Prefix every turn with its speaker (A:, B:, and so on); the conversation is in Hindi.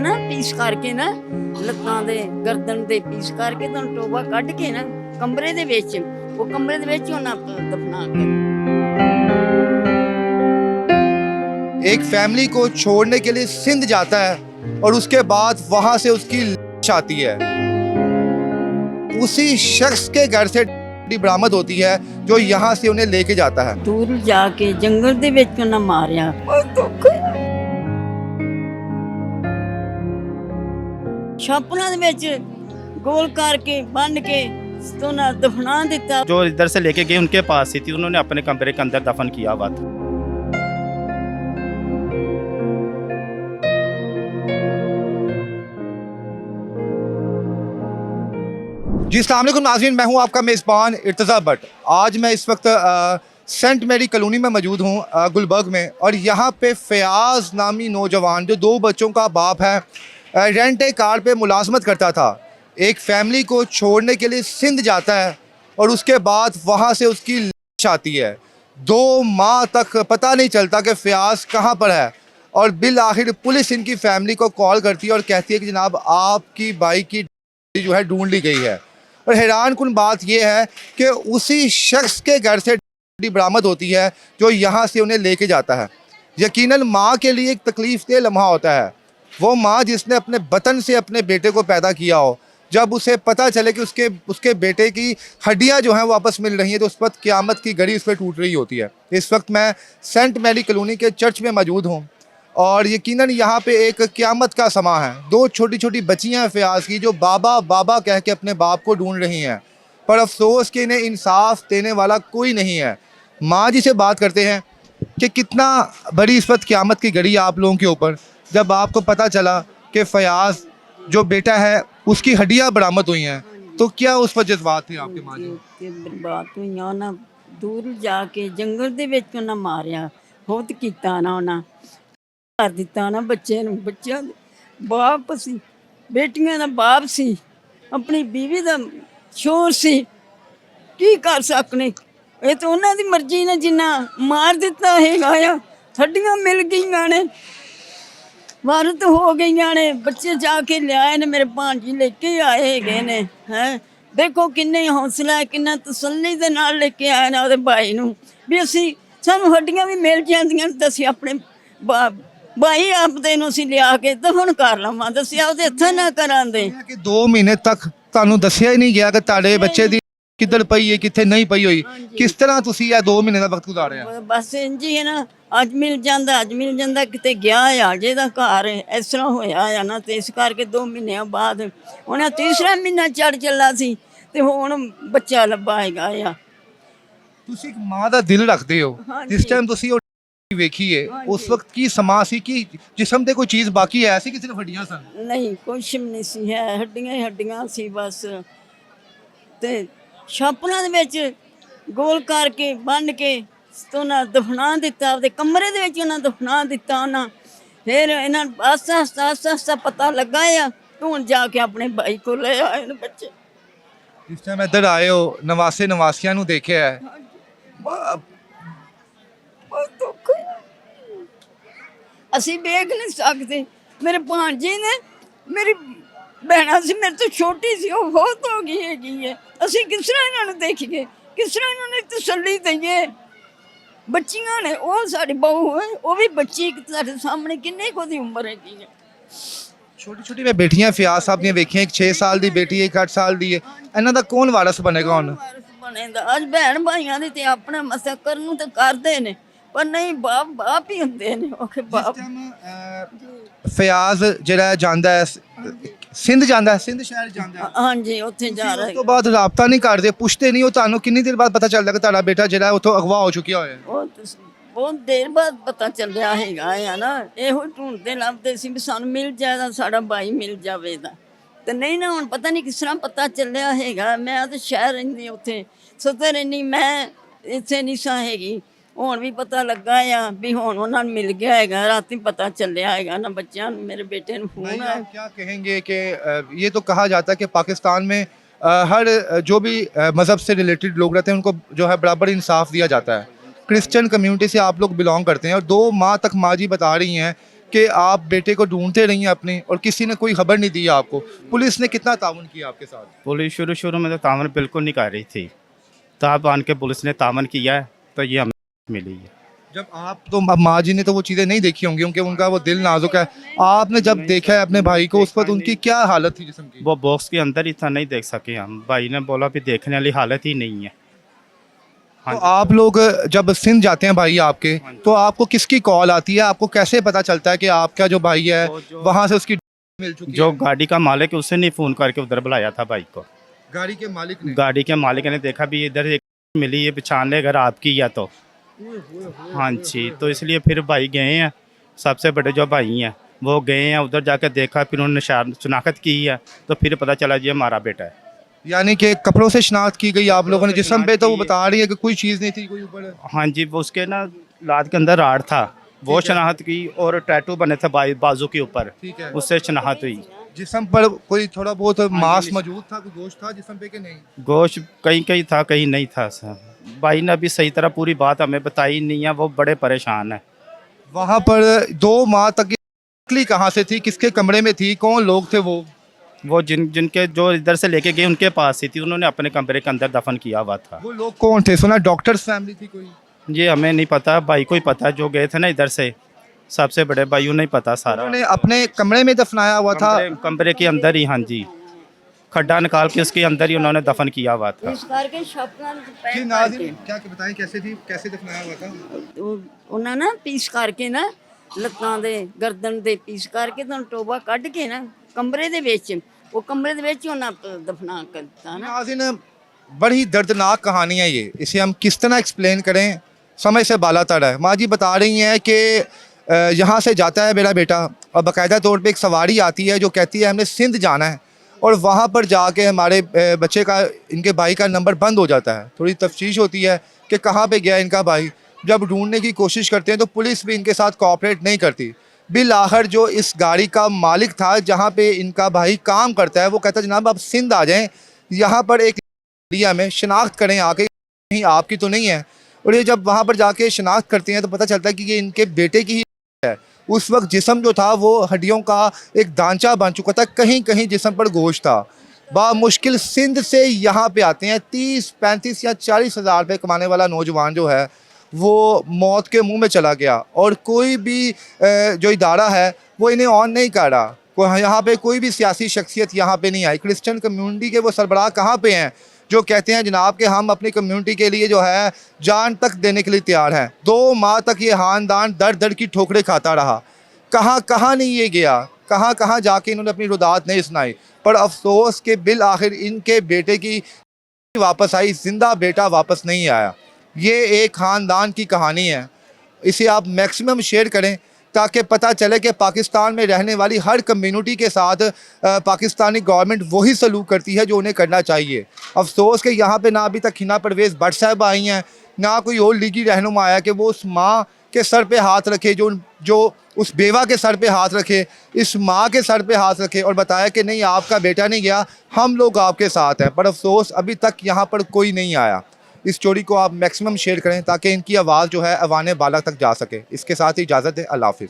A: ना पीस करके ना ਲੱਤਾਂ ਦੇ ਗਰਦਨ ਦੇ ਪੀਸ ਕਰਕੇ ਤਾਂ ਟੋਬਾ ਕੱਢ ਕੇ ਨਾ ਕਮਰੇ ਦੇ ਵਿੱਚ ਉਹ ਕਮਰੇ ਦੇ ਵਿੱਚ ਉਹਨਾਂ ਦਫਨਾ ਕਰ।
B: एक फैमिली को छोड़ने के लिए सिंध जाता है और उसके बाद वहां से उसकी लाश आती है। उसी शख्स के घर से बरामद होती है जो यहाँ से उन्हें लेके जाता है।
A: ਦੂਰ ਜਾ ਕੇ ਜੰਗਲ ਦੇ ਵਿੱਚ ਉਹਨਾਂ ਮਾਰਿਆ। ਬਹੁਤ ਦੁੱਖ ਛਾਪਣਾ ਦੇ ਵਿੱਚ ਗੋਲ ਕਰਕੇ ਬੰਨ ਕੇ तो ना दफना देता।
C: जो इधर से लेके गए उनके पास ही थी, उन्होंने अपने कमरे के अंदर दफन किया हुआ था।
B: जी अस्सलाम वालेकुम नाज़रीन, मैं हूं आपका मेज़बान इर्तज़ा भट्ट। आज मैं इस वक्त सेंट मैरी कॉलोनी में मौजूद हूं गुलबर्ग में, और यहाँ पे फ़याज़ नामी नौजवान जो 2 बच्चों का बाप है, रेंट ए कार पे मुलाजमत करता था। एक फैमिली को छोड़ने के लिए सिंध जाता है और उसके बाद वहाँ से उसकी लाश आती है। 2 माह तक पता नहीं चलता कि फ़याज़ कहाँ पर है, और बिल आखिर पुलिस इनकी फैमिली को कॉल करती है और कहती है कि जनाब आपकी बाइक की जो है ढूंढ ली गई है। और हैरान कुन बात यह है कि उसी शख्स के घर से बरामद होती है जो यहाँ से उन्हें लेके जाता है। यकीनन माँ के लिए एक तकलीफ़देह लम्हा होता है। वो माँ जिसने अपने वतन से अपने बेटे को पैदा किया हो, जब उसे पता चले कि उसके बेटे की हड्डियां जो हैं वो वापस मिल रही हैं, तो उस वक्त क़यामत की घड़ी उस पर टूट रही होती है। इस वक्त मैं सेंट मैरी कॉलोनी के चर्च में मौजूद हूँ, और यकीनन यहाँ पे एक क़यामत का समा है। 2 छोटी छोटी बच्चियाँ हैं फ़याज़ की, जो बाबा बाबा कह के अपने बाप को ढूंढ रही हैं, पर अफसोस कि इन्हें इंसाफ देने वाला कोई नहीं है। माँ जी से बात करते हैं कि कितना बड़ी इस वक्त क़यामत की घड़ी आप लोगों के ऊपर, जब आपको पता चला कि फ़याज़ जो बेटा है उसकी हड्डियां बरामद हुई हैं, तो क्या उस पर जज्बात थे आपके माँ जी?
A: ਬਾਤ ਹੋਈਆਂ ਉਹਨਾਂ ਦੂਰ ਜਾ ਕੇ ਜੰਗਲ ਦੇ ਵਿੱਚ ਉਹਨਾਂ ਮਾਰਿਆ। ਬਹੁਤ ਕੀਤਾ ਨਾ ਉਹਨਾਂ, ਕਰ ਦਿੱਤਾ ਨਾ ਬੱਚੇ ਨੂੰ। ਬੱਚਿਆਂ ਦੇ ਬਾਪ ਸੀ, ਬੇਟੀਆਂ ਦਾ ਬਾਪ ਸੀ, ਆਪਣੀ ਬੀਵੀ ਦਾ ਸ਼ੋਰ ਸੀ। ਕੀ ਕਰ ਸਕਨੇ, ਇਹ ਤਾਂ ਉਹਨਾਂ ਦੀ ਮਰਜ਼ੀ ਨੇ। ਜਿੰਨਾ ਮਾਰ ਦਿੱਤਾ ਹੈਗਾ ਆ, ਹੱਡੀਆਂ ਮਿਲ ਗਈਆਂ ਨੇ, ਵਾਰਤ ਹੋ ਗਈਆਂ ਨੇ। ਬੱਚੇ ਜਾ ਕੇ ਲਿਆਏ ਨੇ, ਮੇਰੇ ਭਾਂਜੀ ਲੈ ਕੇ ਆਏ ਹੈਗੇ ਨੇ। ਹੈ ਦੇਖੋ ਕਿੰਨੇ ਹੌਸਲਾ ਹੈ, ਕਿੰਨਾ ਤਸੱਲੀ ਦੇ ਨਾਲ ਲੈ ਕੇ ਆਏ ਨੇ ਉਹਦੇ ਭਾਈ ਨੂੰ, ਵੀ ਅਸੀਂ ਸਾਨੂੰ ਹੱਡੀਆਂ ਵੀ ਮਿਲ ਜਾਂਦੀਆਂ ਤਾਂ ਅਸੀਂ ਆਪਣੇ ਭਾਈ ਆਪਦੇ ਨੂੰ ਅਸੀਂ ਲਿਆ ਕੇ ਦਫਨ ਕਰ ਲਵਾਂ। ਅਸੀਂ ਆਪਦੇ ਹੱਥਾਂ ਨਾਲ ਕਰਾਂਦੇ
B: ਕਿ 2 ਮਹੀਨੇ ਤੱਕ ਤੁਹਾਨੂੰ ਦੱਸਿਆ ਹੀ ਨਹੀਂ ਗਿਆ ਕਿ ਤੁਹਾਡੇ ਬੱਚੇ ਦੀ ਕਿੱਧਰ ਪਈ ਹੈ, ਕਿੱਥੇ ਨਹੀਂ ਪਈ ਹੋਈ। ਕਿਸ ਤਰ੍ਹਾਂ ਤੁਸੀਂ ਇਹ 2 ਮਹੀਨੇ ਦਾ ਵਕਤ ਗੁਜ਼ਾਰਿਆ?
A: ਬਸ ਇੰਝ ਹੀ ਹੈ ਨਾ, ਅੱਜ ਮਿਲ ਜਾਂਦਾ, ਅੱਜ ਮਿਲ ਜਾਂਦਾ, ਕਿਤੇ ਗਿਆ ਆ ਜਿਹਦਾ ਘਰ ਇਸ ਤਰ੍ਹਾਂ ਹੋਇਆ ਆ ਨਾ। ਤੇ ਇਸ ਕਰਕੇ 2 ਮਹੀਨਿਆਂ ਬਾਅਦ ਹੁਣ 3ਰਾ ਮਹੀਨਾ ਚੜ ਚੱਲਾ ਸੀ, ਤੇ ਹੁਣ ਬੱਚਾ ਲੱਭਾ ਹੈਗਾ ਆ।
B: ਤੁਸੀਂ ਇੱਕ ਮਾਂ ਦਾ ਦਿਲ ਰੱਖਦੇ ਹੋ। ਜਿਸ ਟਾਈਮ ਤੁਸੀਂ ਉਹ ਵੇਖੀ ਹੈ, ਉਸ ਵਕਤ ਕੀ ਸਮਾਂ ਸੀ ਕਿ ਜਿਸਮ ਤੇ ਕੋਈ ਚੀਜ਼ ਬਾਕੀ ਹੈ ਸੀ ਕਿ ਸਿਰਫ ਹੱਡੀਆਂ ਸਨ?
A: ਨਹੀਂ, ਕੁਛ ਵੀ ਨਹੀਂ ਸੀ, ਹੈ ਹੱਡੀਆਂ ਹੀ ਹੱਡੀਆਂ ਸੀ ਬਸ। ਤੇ ਛਾਪਣਾ ਦੇ ਵਿੱਚ ਗੋਲ ਕਰਕੇ ਬੰਨ ਕੇ ਉਹਨਾਂ ਦਫਨਾ ਦਿੱਤਾ, ਉਹਦੇ ਕਮਰੇ ਦੇ ਵਿੱਚ ਉਹਨਾਂ ਦਫਨਾ ਦਿੱਤਾ ਉਹਨਾਂ। ਫਿਰ ਇਹਨਾਂ ਆਸਤਾ ਪਤਾ ਲੱਗਾ ਆ, ਹੁਣ ਜਾ ਕੇ ਆਪਣੇ ਭਾਈ ਕੋਲ ਲੈ ਆਏ ਨੇ ਬੱਚੇ।
B: ਜਿਸ ਟਾਈਮ ਇੱਧਰ ਆਏ ਹੋ, ਨਵਾਸੇ ਨਵਾਸੀਆਂ ਨੂੰ ਦੇਖਿਆ ਹੈ,
A: ਬਹੁਤ ਦੁੱਖ ਹੈ, ਅਸੀਂ ਵੇਖ ਨਹੀਂ ਸਕਦੇ। ਮੇਰੇ ਭਾਂਜੀ ਨੇ, ਮੇਰੀ ਭੈਣਾਂ ਸੀ ਮੇਰੇ ਤੋਂ ਛੋਟੀ ਸੀ, ਉਹ ਬਹੁਤ ਹੋ ਗਈ ਹੈਗੀ ਹੈ। ਅਸੀਂ ਕਿਸ ਤਰ੍ਹਾਂ ਇਹਨਾਂ ਨੂੰ ਦੇਖੀਏ, ਕਿਸ ਤਰ੍ਹਾਂ ਇਹਨਾਂ ਨੂੰ ਤਸੱਲੀ ਦਈਏ? ਬੱਚੀਆਂ ਨੇ, ਉਹ ਸਾਡੀ ਬਹੂ ਹੈ, ਉਹ ਵੀ ਬੱਚੀ ਤੁਹਾਡੇ ਸਾਹਮਣੇ, ਕਿੰਨੇ ਕੁ ਦੀ ਉਮਰ ਹੈਗੀ ਹੈ।
B: ਛੋਟੀ ਛੋਟੀ ਮੈਂ ਬੇਟੀਆਂ ਫ਼याज़ ਸਾਹਿਬ ਦੀਆਂ ਵੇਖੀਆਂ, ਇੱਕ 6 ਸਾਲ ਦੀ ਬੇਟੀ ਹੈ, ਇੱਕ 8 ਸਾਲ ਦੀ ਹੈ। ਇਹਨਾਂ ਦਾ ਕੌਣ ਵਾਰਸ ਬਣੇਗਾ ਹੁਣ?
A: ਬਣੇਗਾ ਅੱਜ ਭੈਣ ਭਾਈਆਂ ਦੀ ਤੇ ਆਪਣਾ ਮਸਾ ਕਰਨ ਨੂੰ ਤਾਂ ਕਰਦੇ ਨੇ, ਪਰ ਨਹੀਂ ਬਾਪ ਹੀ ਹੁੰਦੇ ਨੇ। ਉਹ ਬਾਪ
B: ਫ਼याज़ ਜਿਹੜਾ ਜਾਂਦਾ ਹੈ ਸਿੰਧ ਜਾਂਦਾ ਹੈ, ਸਿੰਧ ਸ਼ਹਿਰ ਜਾਂਦਾ ਹੈ।
A: ਹਾਂਜੀ, ਉੱਥੇ ਜਾ ਰਿਹਾ।
B: ਉਸ ਤੋਂ ਬਾਅਦ ਰਾਬਤਾ ਨਹੀਂ ਕਰਦੇ, ਪੁੱਛਦੇ ਨਹੀਂ? ਉਹ ਤੁਹਾਨੂੰ ਕਿੰਨੀ ਦੇਰ ਬਾਅਦ ਪਤਾ ਚੱਲਦਾ ਕਿ ਤੁਹਾਡਾ ਬੇਟਾ ਜਿਹੜਾ ਉੱਥੋਂ ਅਗਵਾ ਹੋ ਚੁੱਕਿਆ ਹੋਇਆ ਹੈ?
A: ਉਹ ਬਹੁਤ ਦੇਰ ਬਾਅਦ ਪਤਾ ਚੱਲਿਆ ਹੈਗਾ ਆ ਨਾ। ਇਹੋ ਢੂੰਡਦੇ ਲੱਭਦੇ ਸੀ ਵੀ ਸਾਨੂੰ ਮਿਲ ਜਾਏਗਾ, ਸਾਡਾ ਭਾਈ ਮਿਲ ਜਾਵੇਗਾ। ਤੇ ਨਹੀਂ ਨਾ, ਹੁਣ ਪਤਾ ਨਹੀਂ ਕਿਸ ਤਰ੍ਹਾਂ ਪਤਾ ਚੱਲਿਆ ਹੈਗਾ। ਮੈਂ ਤਾਂ ਸ਼ਹਿਰ ਰਹਿੰਦੀ ਉੱਥੇ ਸੁੱਤੇ ਰਹਿੰਦੀ, ਮੈਂ ਇੱਥੇ ਨਹੀਂ ਸਾਂ ਹੈਗੀ। ਹੁਣ ਵੀ ਪਤਾ ਲੱਗਾ ਆ ਵੀ ਹੁਣ ਉਹਨਾਂ ਨੂੰ ਮਿਲ ਗਿਆ ਹੈਗਾ, ਰਾਤੀ पता ਚੱਲਿਆ ਹੈਗਾ ना बच्चों मेरे बेटे ने फोन आया।
B: आप क्या कहेंगे कि ये तो कहा जाता है कि पाकिस्तान में हर जो भी मज़हब से रिलेटेड लोग रहते हैं उनको जो है बराबर इंसाफ दिया जाता है। क्रिश्चियन कम्युनिटी से आप लोग बिलोंग करते हैं और 2 माह तक माँ जी बता रही हैं कि आप बेटे को ढूंढते रही अपने और किसी ने कोई खबर नहीं दी आपको? पुलिस ने कितना ताउन किया आपके साथ?
C: पुलिस शुरू शुरू में तो तावन बिल्कुल नहीं कर रही थी, तब आन के पुलिस ने तावन किया है तो ये हमें मिली है।
B: जब आप तो माँ जी ने तो वो चीज़ें नहीं देखी होंगी क्योंकि उनका वो दिल नाजुक है, आपने जब देखा है अपने भाई को उस वक्त उनकी क्या हालत थी जिस्म की?
C: वो बॉक्स के अंदर ही था, नहीं देख सके हम। भाई ने बोला भी देखने वाली हालत ही नहीं है। हाँ
B: तो
C: जी।
B: आप लोग जब सिंध जाते हैं भाई आपके, तो आपको किसकी कॉल आती है? आपको कैसे पता चलता है कि आपका जो भाई है
C: वो जो-
B: वहाँ से उसकी मिल चुकी
C: जो
B: है?
C: गाड़ी का मालिक है उसे नहीं फ़ोन करके उधर बुलाया था भाई को।
B: गाड़ी के मालिक ने?
C: गाड़ी के मालिक ने देखा भी इधर एक मिली है पहचान ले अगर आपकी या तो। हाँ जी, तो इसलिए फिर भाई गए हैं, सबसे बड़े जो भाई हैं वो गए हैं उधर जाकर देखा, फिर उन्होंने शनाख्त की है तो फिर पता चला ये हमारा बेटा है।
B: यानी कि कपड़ों से शनाख्त की गई आप लोगों ने
C: से
B: जिस्म पे? तो वो
C: शनाख्त की
B: बता रही है कि कोई चीज़ नहीं थी कोई ऊपर।
C: हाँ जी, वो उसके ना लाद के अंदर राड था, वो शनाख्त की, और टैटू बने थे बाजू के ऊपर,
B: ठीक है।
C: उससे शनाख्त हुई।
B: जिस्म पर कोई थोड़ा बहुत मांस
C: जी।
B: मौजूद था, कोई गोश्त था जिस्म पे कि नहीं?
C: गोश्त कहीं कहीं था कहीं नहीं था सर। भाई ने अभी सही तरह पूरी बात हमें बताई नहीं है, वो बड़े परेशान है।
B: वहाँ पर 2 माह तक ये कहाँ से थी, किसके कमरे में थी, कौन लोग थे
C: वो जिनके जो इधर से लेके गए उनके पास ही थी, उन्होंने अपने कमरे के अंदर दफन किया हुआ था।
B: वो लोग कौन थे? सुना डॉक्टर्स फैमिली थी कोई?
C: ये हमें नहीं पता, भाई को ही पता, जो गए थे ना इधर से, सबसे बड़े भाई उन्हें ही पता सारा।
B: उन्होंने अपने कमरे में दफनाया हुआ था?
C: कमरे के अंदर ही, हाँ जी, खड्डा निकाल के उसके अंदर ही उन्होंने दफन किया हुआ था।
A: ਇਸ ਕਰਕੇ ਛਾਪਾਂ ਨੂੰ
B: जी
A: पैक
B: नाज़रीन, क्या बताएं कैसे थी, कैसे दफनाया हुआ था?
A: ਉਹਨਾਂ ਨਾ ਪੀਸ ਕਰਕੇ ਨਾ ਲੱਤਾਂ ਦੇ ਗਰਦਨ ਦੇ ਪੀਸ ਕਰਕੇ ਤਾਂ ਟੋਬਾ ਕੱਢ ਕੇ ਨਾ ਕਮਰੇ ਦੇ ਵਿੱਚ ਉਹ ਕਮਰੇ ਦੇ ਵਿੱਚ ਉਹਨਾਂ ਦਫਨਾ ਕਰ ਦਿੱਤਾ ਨਾ।
B: नाज़रीन, बड़ी दर्दनाक कहानी है ये, इसे हम किस तरह एक्सप्लेन करें, समझ से बाला तर है। माँ जी बता रही हैं कि यहाँ से जाता है मेरा बेटा और बाकायदा तौर पे एक सवारी आती है जो कहती है हमने सिंध जाना है, और वहाँ पर जाके हमारे बच्चे का, इनके भाई का नंबर बंद हो जाता है। थोड़ी तफ्तीश होती है कि कहाँ पे गया इनका भाई। जब ढूंढने की कोशिश करते हैं तो पुलिस भी इनके साथ कोऑपरेट नहीं करती। बिल आखिर जो इस गाड़ी का मालिक था जहाँ पे इनका भाई काम करता है, वो कहता है जनाब आप सिंध आ जाएँ, यहाँ पर एक एरिया में शनाख्त करें आके, नहीं आपकी तो नहीं है। और ये जब वहाँ पर जाके शनाख्त करते हैं तो पता चलता है कि ये इनके बेटे की ही है। उस वक्त जिस्म जो था वो हड्डियों का एक ढांचा बन चुका था, कहीं कहीं जिस्म पर गोश्त था। बामुश्किल सिंध से यहाँ पे आते हैं 30, 35 या 40 हज़ार रुपये कमाने वाला नौजवान जो है वो मौत के मुंह में चला गया, और कोई भी जो इदारा है वो इन्हें ऑन नहीं कर रहा। यहाँ पे कोई भी सियासी शख्सियत यहाँ पे नहीं आई। क्रिश्चियन कम्युनिटी के वो सरबराह कहाँ पे हैं जो कहते हैं जनाब कि हम अपनी कम्युनिटी के लिए जो है जान तक देने के लिए तैयार हैं। 2 माह तक ये खानदान दर दर की ठोकरें खाता रहा, कहाँ कहाँ नहीं ये गया, कहाँ कहाँ जाके इन्होंने अपनी रुदात नहीं सुनाई। पर अफसोस के बिल आखिर इनके बेटे की वापस आई, जिंदा बेटा वापस नहीं आया। ये एक ख़ानदान की कहानी है, इसे आप मैक्सिमम शेयर करें ताकि पता चले कि पाकिस्तान में रहने वाली हर कम्युनिटी के साथ पाकिस्तानी गवर्नमेंट वही सलूक करती है जो उन्हें करना चाहिए। अफसोस कि यहाँ पे ना अभी तक हिना परवेज़ भट्ट साहब आई हैं, ना कोई और लीगी रहनुमा आया कि वो उस माँ के सर पे हाथ रखे, जो उस बेवा के सर पे हाथ रखे, इस माँ के सर पे हाथ रखे और बताया कि नहीं आपका बेटा नहीं गया, हम लोग आपके साथ हैं। पर अफसोस अभी तक यहाँ पर कोई नहीं आया। इस स्टोरी को आप मैक्सिमम शेयर करें ताकि इनकी आवाज़ जो है अवाने बाला तक जा सके। इसके साथ ही इजाज़त है, अल्लाह हाफ़िज़।